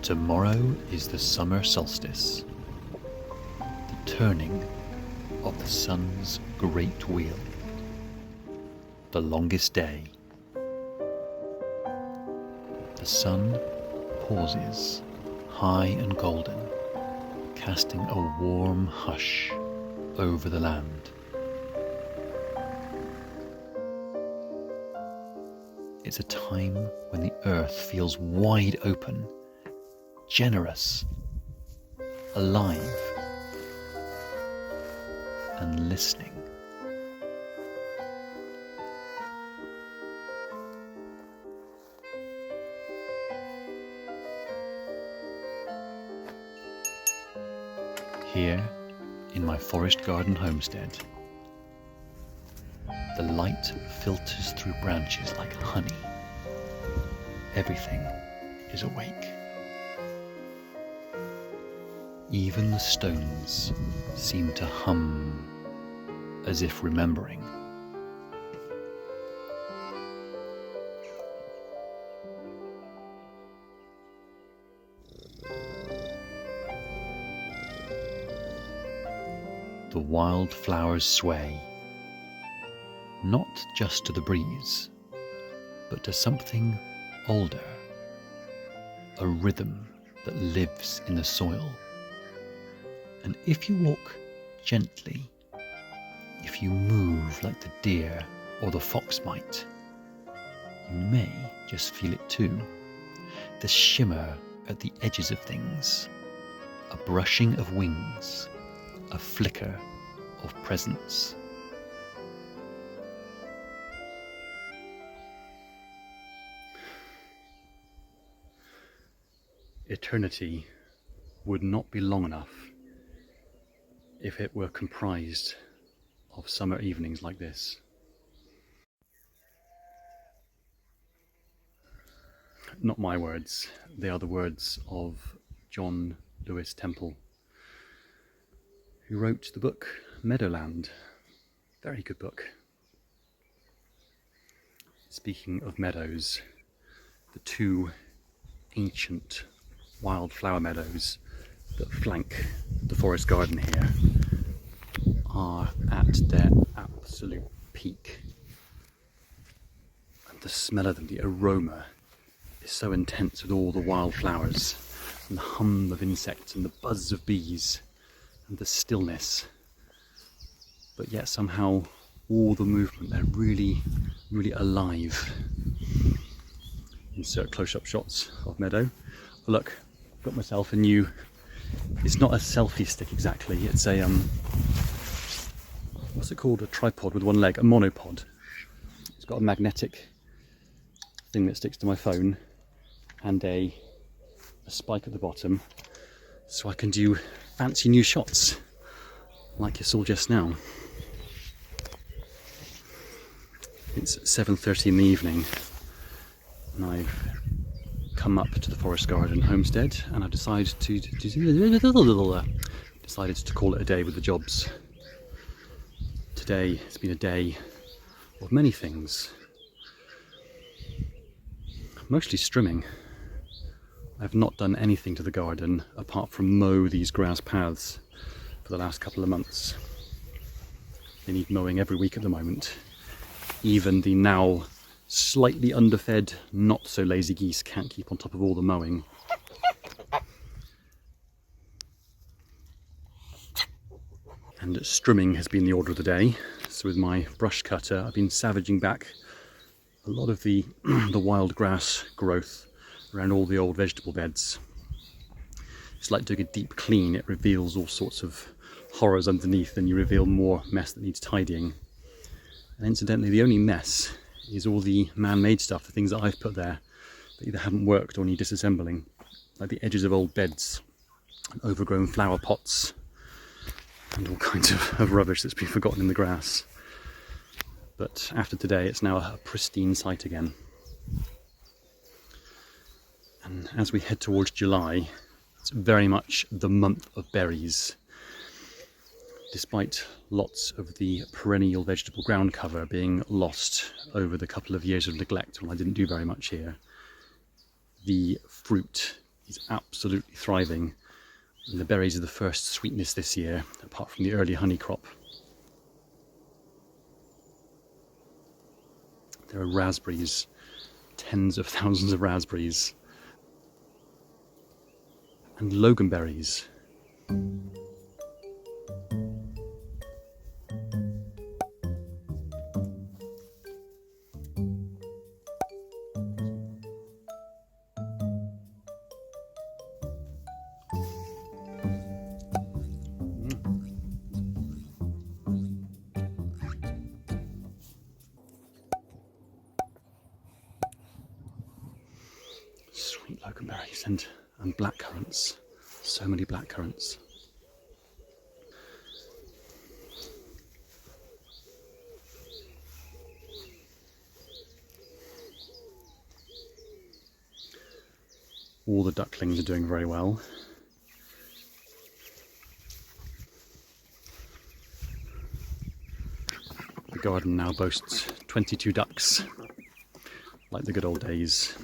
Tomorrow is the summer solstice, the turning of the sun's great wheel, the longest day. The sun pauses, high and golden, casting a warm hush over the land. It's a time when the earth feels wide open, generous, alive, and listening. Here, in my forest garden homestead, the light filters through branches like honey. Everything is awake. Even the stones seem to hum, as if remembering. The wildflowers sway, not just to the breeze, but to something older, a rhythm that lives in the soil. And if you walk gently, if you move like the deer or the fox might, you may just feel it too. The shimmer at the edges of things, a brushing of wings, a flicker of presence. Eternity would not be long enough if it were comprised of summer evenings like this. Not my words, they are the words of John Lewis Temple, who wrote the book Meadowland. Very good book. Speaking of meadows, the two ancient wildflower meadows that flank the forest garden here are at their absolute peak. And the smell of them, the aroma, is so intense with all the wildflowers and the hum of insects and the buzz of bees and the stillness. But yet somehow all the movement, they're really, really alive. Insert close-up shots of meadow. Oh, look, I've got myself a new, it's not a selfie stick exactly, it's a, what's it called, a tripod with one leg, a monopod. It's got a magnetic thing that sticks to my phone and a spike at the bottom, so I can do fancy new shots like you saw just now. It's 7:30 in the evening and I've come up to the forest garden homestead and I've decided to call it a day with the jobs. Today has been a day of many things, mostly strimming. I've not done anything to the garden apart from mow these grass paths for the last couple of months. They need mowing every week at the moment. Even the now slightly underfed, not so lazy geese can't keep on top of all the mowing. And strimming has been the order of the day. So with my brush cutter, I've been savaging back a lot of the wild grass growth around all the old vegetable beds. It's like doing a deep clean. It reveals all sorts of horrors underneath and you reveal more mess that needs tidying. And incidentally, the only mess is all the man-made stuff, the things that I've put there that either haven't worked or need disassembling, like the edges of old beds, and overgrown flower pots, and all kinds of rubbish that's been forgotten in the grass. But after today, it's now a pristine site again. And as we head towards July, it's very much the month of berries. Despite lots of the perennial vegetable ground cover being lost over the couple of years of neglect when I didn't do very much here, the fruit He's absolutely thriving. And the berries are the first sweetness this year, apart from the early honey crop. There are raspberries, tens of thousands of raspberries, and loganberries. Sweet loganberries and blackcurrants. So many blackcurrants. All the ducklings are doing very well. The garden now boasts 22 ducks, like the good old days.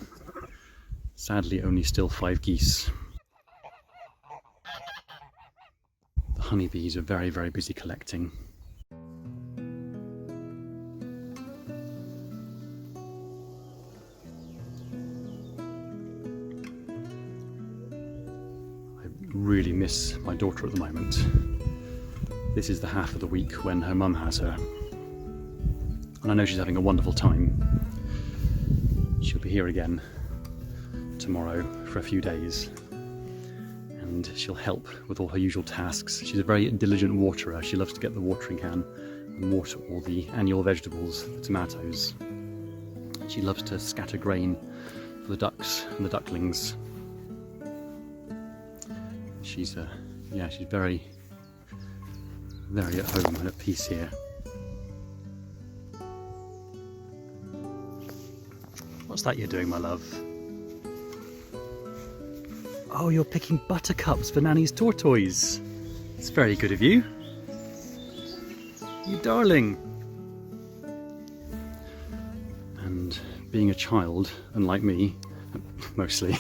Sadly, only still 5 geese. The honeybees are very, very busy collecting. I really miss my daughter at the moment. This is the half of the week when her mum has her. And I know she's having a wonderful time. She'll be here again tomorrow for a few days, and she'll help with all her usual tasks. She's a very diligent waterer. She loves to get the watering can and water all the annual vegetables, the tomatoes. She loves to scatter grain for the ducks and the ducklings. She's very, very at home and at peace here. What's that you're doing, my love? Oh, you're picking buttercups for Nanny's tortoise. It's very good of you. You darling. And being a child, unlike me, mostly,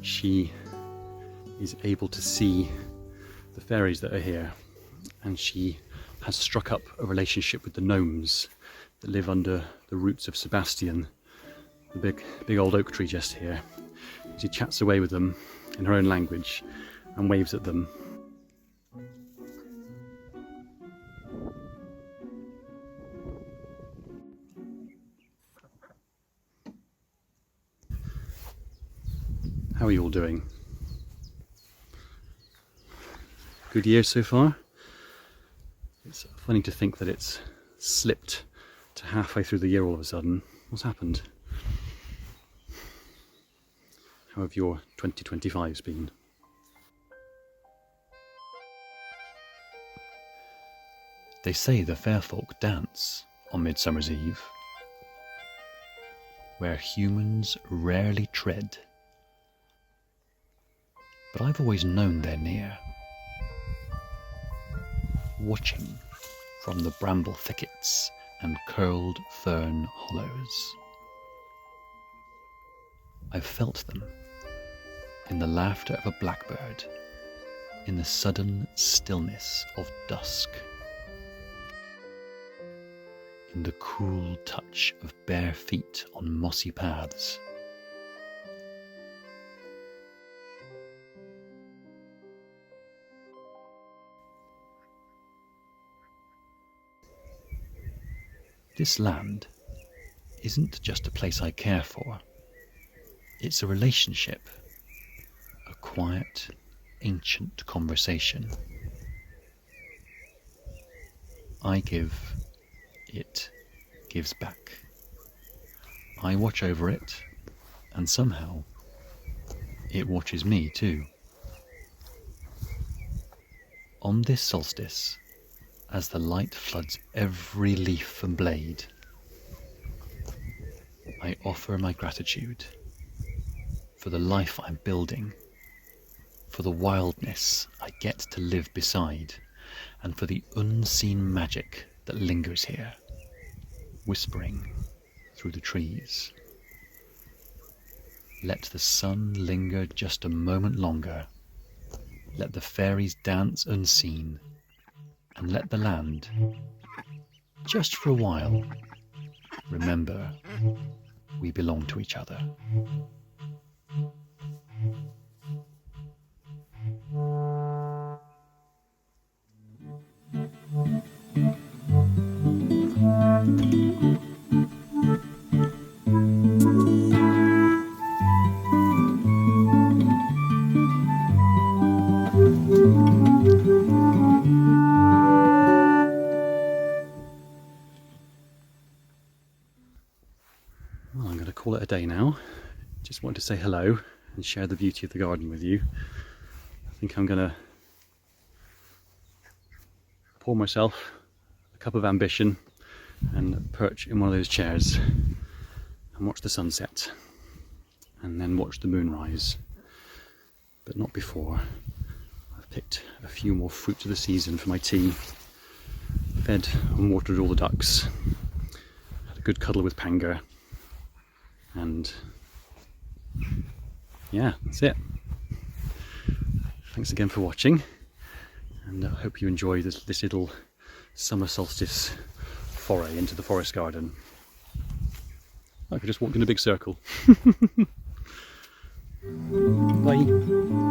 she is able to see the fairies that are here, and she has struck up a relationship with the gnomes that live under the roots of Sebastian, the big old oak tree just here. She chats away with them in her own language and waves at them. How are you all doing? Good year so far? It's funny to think that it's slipped to halfway through the year all of a sudden. What's happened? How have your 2025s been? They say the fair folk dance on Midsummer's Eve, where humans rarely tread. But I've always known they're near, watching from the bramble thickets and curled fern hollows. I've felt them in the laughter of a blackbird, in the sudden stillness of dusk, in the cool touch of bare feet on mossy paths. This land isn't just a place I care for. It's a relationship, a quiet, ancient conversation. I give, it gives back. I watch over it, and somehow it watches me too. On this solstice, as the light floods every leaf and blade, I offer my gratitude for the life I'm building, for the wildness I get to live beside, and for the unseen magic that lingers here, whispering through the trees. Let the sun linger just a moment longer. Let the fairies dance unseen. And let the land, just for a while, remember we belong to each other. Well, I'm going to call it a day now. Just wanted to say hello and share the beauty of the garden with you. I think I'm going to pour myself a cup of ambition and perch in one of those chairs and watch the sunset and then watch the moon rise. But not before. I've picked a few more fruits of the season for my tea, fed and watered all the ducks, had a good cuddle with Panga, and yeah, that's it. Thanks again for watching, and I hope you enjoy this little summer solstice foray into the forest garden. I could just walk in a big circle. Bye.